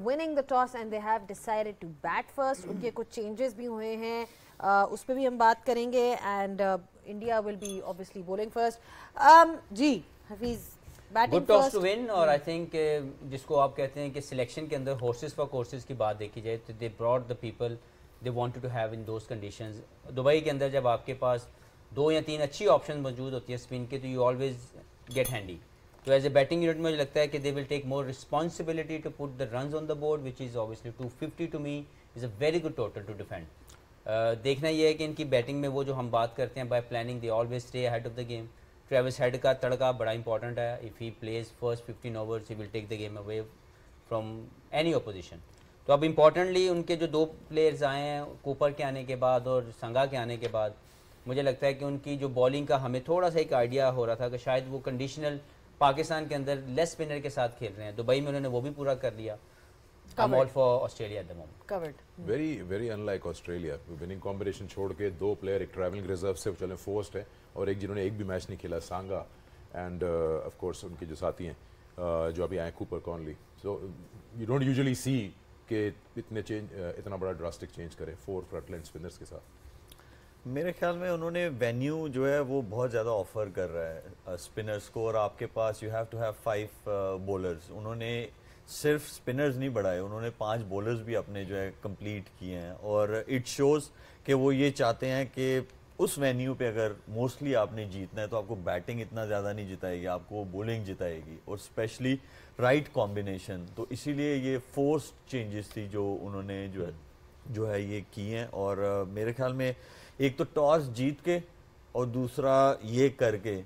winning the toss and they have decided to bat first. उनके कुछ changes भी हुए हैं, उस पर भी हम बात करेंगे, and India will be obviously bowling first. जी Hafeez, batting good toss to win, और आई थिंक जिसको आप कहते हैं कि सिलेक्शन के अंदर हॉर्सेस फॉर कोर्सेज की बात देखी जाए तो they brought the people they wanted to have in those conditions. Dubai के अंदर जब आपके पास 2 या 3 अच्छी ऑप्शन मौजूद होती है स्पिन के, तो यू ऑलवेज गेट हैंडी. तो एज ए बैटिंग यूनिट मुझे लगता है कि they will take more responsibility to put the runs on the board, which is obviously 250 to me is a very good total to defend. देखना ये है कि इनकी बैटिंग में वो जो हम बात करते हैं by planning, they always stay ahead of the game. Travis Head का तड़का बड़ा इंपॉर्टेंट है. If he plays first 15 overs he will take the game away from any opposition. तो अब इम्पॉर्टेंटली उनके जो 2 प्लेयर्स आए हैं कूपर के आने के बाद और संगा के आने के बाद, मुझे लगता है कि उनकी जो बॉलिंग का हमें थोड़ा सा एक आइडिया हो रहा था कि शायद वो कंडीशनल पाकिस्तान के अंदर लेस स्पिनर के साथ खेल रहे हैं. दुबई में उन्होंने वो भी पूरा कर लिया. I'm all for Australia at the moment. Covered. Very unlike Australia. Winning combination छोड़ के 2 प्लेयर, एक ट्रैवलिंग रिजर्व से चले फोर्स्ड है, और एक जिन्होंने एक भी मैच नहीं खेला, सांगा, एंड ऑफ कोर्स उनके जो साथी हैं जो अभी आए Cooper Connolly. So you don't usually see कि इतना बड़ा ड्रास्टिक चेंज करे 4 फ्रंटलाइन स्पिनर्स के साथ. मेरे ख्याल में उन्होंने वेन्यू जो है वो बहुत ज़्यादा ऑफर कर रहा है स्पिनर्स को, और आपके पास you have to have 5 bowlers. उन्होंने सिर्फ स्पिनर्स नहीं बढ़ाए, उन्होंने 5 बॉलर्स भी अपने जो है कंप्लीट किए हैं, और इट शोज़ कि वो ये चाहते हैं कि उस वेन्यू पे अगर मोस्टली आपने जीतना है तो आपको बैटिंग इतना ज़्यादा नहीं जिताएगी, आपको बॉलिंग जिताएगी, और स्पेशली राइट कॉम्बिनेशन. तो इसीलिए ये फोर्स्ड चेंजेस थी जो उन्होंने जो है ये की हैं. और मेरे ख्याल में एक तो टॉस जीत के और दूसरा ये करके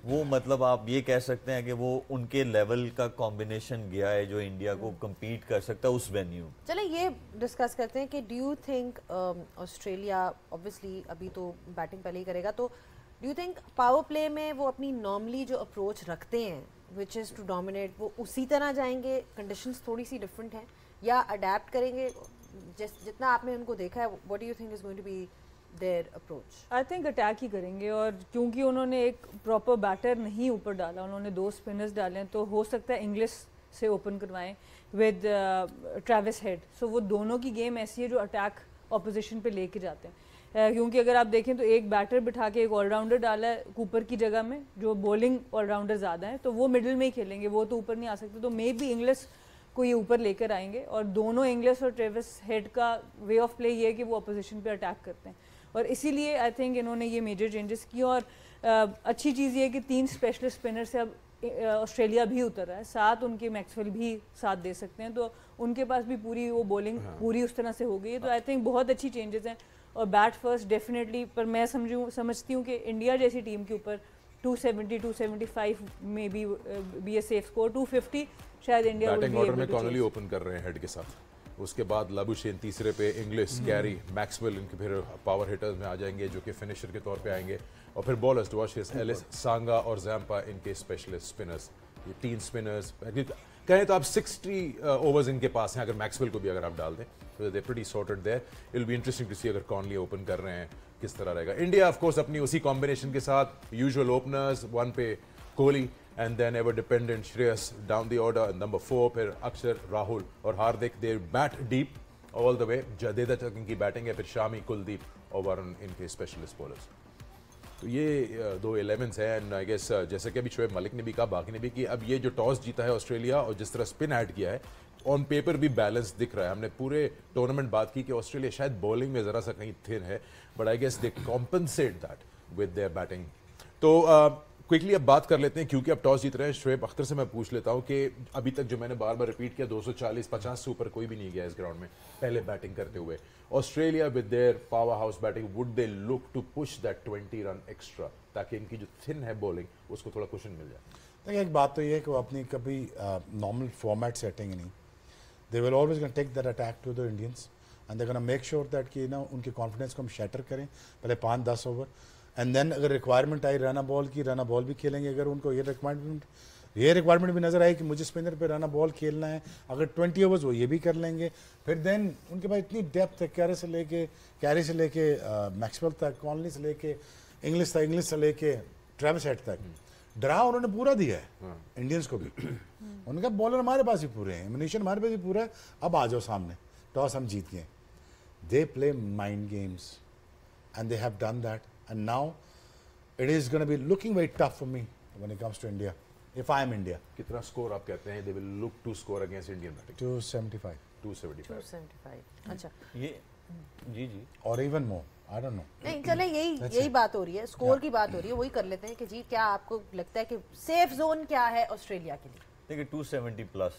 वो, मतलब आप ये कह सकते हैं कि वो उनके लेवल का कॉम्बिनेशन गया है जो इंडिया को compete कर सकता है उस वेन्यू. चले ये डिस्कस करते हैं कि do you think Australia obviously अभी तो बैटिंग पहले ही करेगा, तो do you think power play में वो अपनी नॉर्मली जो अप्रोच रखते हैं विच इज़ टू डोमिनेट, वो उसी तरह जाएंगे, कंडीशंस थोड़ी सी डिफरेंट हैं, या अडेप्ट करेंगे? जितना आपने उनको देखा है, what do you think is going to be their approach? I think attack ही करेंगे, और क्योंकि उन्होंने एक प्रॉपर बैटर नहीं ऊपर डाला, उन्होंने 2 स्पिनर्स डाले हैं, तो हो सकता है इंग्लिश से ओपन करवाएं विद ट्रेविस हेड. सो वो दोनों की गेम ऐसी है जो अटैक ऑपोजिशन पे लेके जाते हैं. क्योंकि अगर आप देखें तो एक बैटर बिठा के एक ऑलराउंडर डाला है कूपर की जगह में, जो बॉलिंग ऑलराउंडर ज़्यादा है, तो वो मिडिल में ही खेलेंगे, वो तो ऊपर नहीं आ सकते. तो मे बी इंग्लिश को ये ऊपर लेकर आएंगे, और दोनों इंग्लिश और ट्रेविस हेड का वे ऑफ प्ले ये है कि वो अपोजिशन पे अटैक करते हैं, और इसीलिए आई थिंक इन्होंने ये मेजर चेंजेस किए. और अच्छी चीज़ ये है कि 3 स्पेशलिस्ट स्पिनर से अब ऑस्ट्रेलिया भी उतर रहा है, 7 उनके मैक्सवेल भी साथ दे सकते हैं, तो उनके पास भी पूरी वो बॉलिंग पूरी उस तरह से हो गई है. तो आई थिंक बहुत अच्छी चेंजेस हैं, और बैट फर्स्ट डेफिनेटली. पर मैं समझती हूँ कि इंडिया जैसी टीम के ऊपर 270 275 में बी ए सेफ स्कोर. 250 शायद इंडिया बैटिंग ऑर्डर में कॉनली ओपन कर रहे हैं हेड के साथ, उसके बाद लाबुशेन तीसरे पे, इंग्लिश, कैरी, मैक्सवेल, इनके फिर पावर हिटर्स में आ जाएंगे जो कि फिनिशर के तौर पे आएंगे, और फिर बॉलर्स डुआशिस, एलिस, सांगा और जैम्पा इनके स्पेशलिस्ट स्पिनर्स. ये 3 स्पिनर्स कहें तो आप 60 ओवर्स इनके पास हैं, अगर मैक्सवेल को भी अगर आप डाल दें तो they pretty sorted there. It will be interesting to see अगर कॉनली ओपन कर रहे हैं किस तरह रहेगा. इंडिया ऑफ कोर्स अपनी उसी कॉम्बिनेशन के साथ यूजुअल ओपनर्स, 1 पे Kohli, and then ever dependent Shreyas down the order, number 4 फिर अक्षर, राहुल और हार्दिक. they bat deep all the way. Jadeja तक इनकी बैटिंग है, फिर शामी, कुलदीप और वरुण इनके स्पेशलिस्ट बॉलर्स. तो ये 2 11s हैं, एंड आई गेस जैसे कि अभी शोएब मलिक ने भी कहा, बाकी ने भी, कि अब ये जो टॉस जीता है ऑस्ट्रेलिया और जिस तरह स्पिन ऐड किया है, ऑन पेपर भी बैलेंस दिख रहा है. हमने पूरे टूर्नामेंट बात की कि ऑस्ट्रेलिया शायद बॉलिंग में ज़रा सा कहीं थिन है, but I guess they compensate that with their batting. तो क्विकली अब बात कर लेते हैं, क्योंकि अब टॉस जीत रहे हैं. शोएब अख्तर से मैं पूछ लेता हूं कि अभी तक जो मैंने बार बार रिपीट किया, 240-50 से ऊपर कोई भी नहीं गया इस ग्राउंड में पहले बैटिंग करते हुए. Australia with their power house batting, would they look to push that 20 run extra, ताकि इनकी जो थिन है बॉलिंग उसको थोड़ा कुशन मिल जाए? देखिए, एक बात तो ये है कि वो अपनी कभी नॉर्मल फॉर्मेट सेटिंग नहीं, they will always gonna take that attack to the Indians, and they gonna make sure that कि ना उनके कॉन्फिडेंस को हम शैटर करें पहले 5-10 ओवर, एंड देन अगर रिक्वायरमेंट आई रना बॉल की, रना बॉल भी खेलेंगे. अगर उनको ये रिक्वायरमेंट भी नज़र आई कि मुझे स्पिनर पे रना बॉल खेलना है, अगर 20 ओवर्स वो ये भी कर लेंगे. फिर देन उनके पास इतनी डेप्थ है, कैरी से लेके मैक्सवेल तक, कॉनली से लेके इंग्लिश से लेके ट्रेविस हेड तक. डरा उन्होंने पूरा दिया है इंडियंस को भी। उनका बॉलर हमारे पास भी पूरे हैं, एमिनेशन हमारे पास भी पूरा है, अब आ जाओ सामने, टॉस हम जीत गए। They play mind games and they have done that and now it is gonna be looking very tough for me when it comes to India if I am India. कितना स्कोर आप कहते हैं they will look to score against Indian batting? 275 275। अच्छा ये जी जी और even more, I don't know. नहीं चले, यही बात हो रही है, स्कोर की बात हो रही है, वही कर लेते हैं कि जी क्या आपको लगता है कि सेफ जोन क्या है ऑस्ट्रेलिया के लिए? देखिए 270 प्लस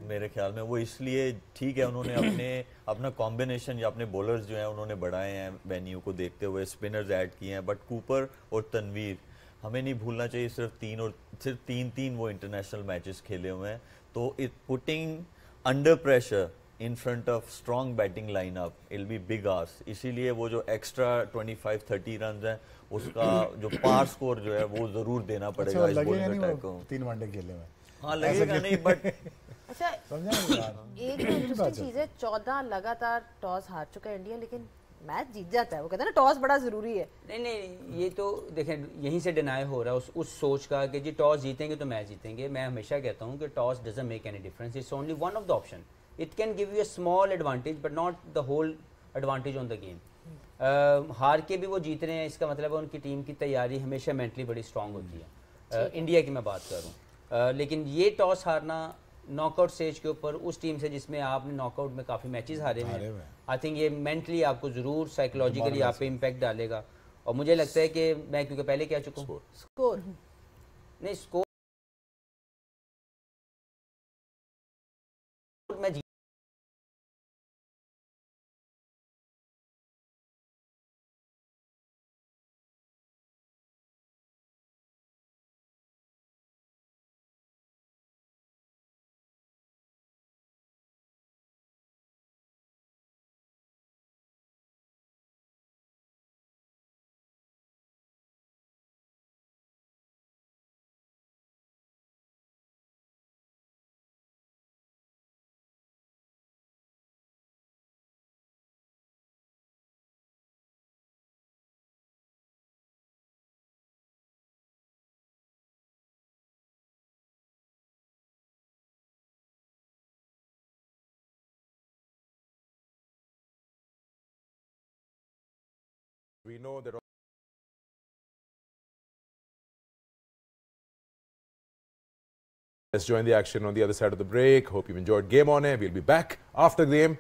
मेरे ख्याल में वो इसलिए ठीक है, उन्होंने अपना कॉम्बिनेशन या अपने बॉलर्स जो हैं उन्होंने बढ़ाए हैं वेन्यू को देखते हुए, स्पिनर्स ऐड किए हैं, बट कूपर और तनवीर हमें नहीं भूलना चाहिए सिर्फ तीन वो इंटरनेशनल मैचेस खेले हुए हैं, तो it putting under pressure in front of strong batting lineup ill be big आर्स। इसीलिए वो जो एक्स्ट्रा 25-30 रन है उसका जो पार स्कोर जो है वो जरूर देना पड़ेगा इस बॉलिंग अटैक को। 3 वनडे खेले में हाँ लगेगा नहीं, बट अच्छा एक इंटरेस्टिंग चीज है, 14 लगातार टॉस हार चुका है इंडिया, लेकिन मैच जीत जाता है। वो कहते हैं ना टॉस बड़ा जरूरी है। नहीं ये तो देखें यहीं से डिनाई हो रहा है उस सोच का कि जी टॉस जीतेंगे तो मैच जीतेंगे। मैं हमेशा कहता हूँ कि toss doesn't make any difference, it's only one of the option. It can give you a small advantage but not the whole advantage on the game. हार के भी वो जीत रहे हैं, इसका मतलब है उनकी टीम की तैयारी हमेशा मेंटली बड़ी स्ट्रांग होती है। इंडिया की मैं बात कर रहा हूँ, लेकिन ये टॉस हारना नॉकआउट स्टेज के ऊपर उस टीम से जिसमें आपने नॉकआउट में काफ़ी मैचेस हारे हैं, आई थिंक ये मेंटली आपको ज़रूर साइकोलॉजिकली आप पे इम्पैक्ट डालेगा। और मुझे लगता है कि मैं क्योंकि पहले कह चुका हूँ स्कोर नहीं, स्कोर मैं We know that let's join the action on the other side of the break. Hope you've enjoyed Game On Air. We'll be back after the game.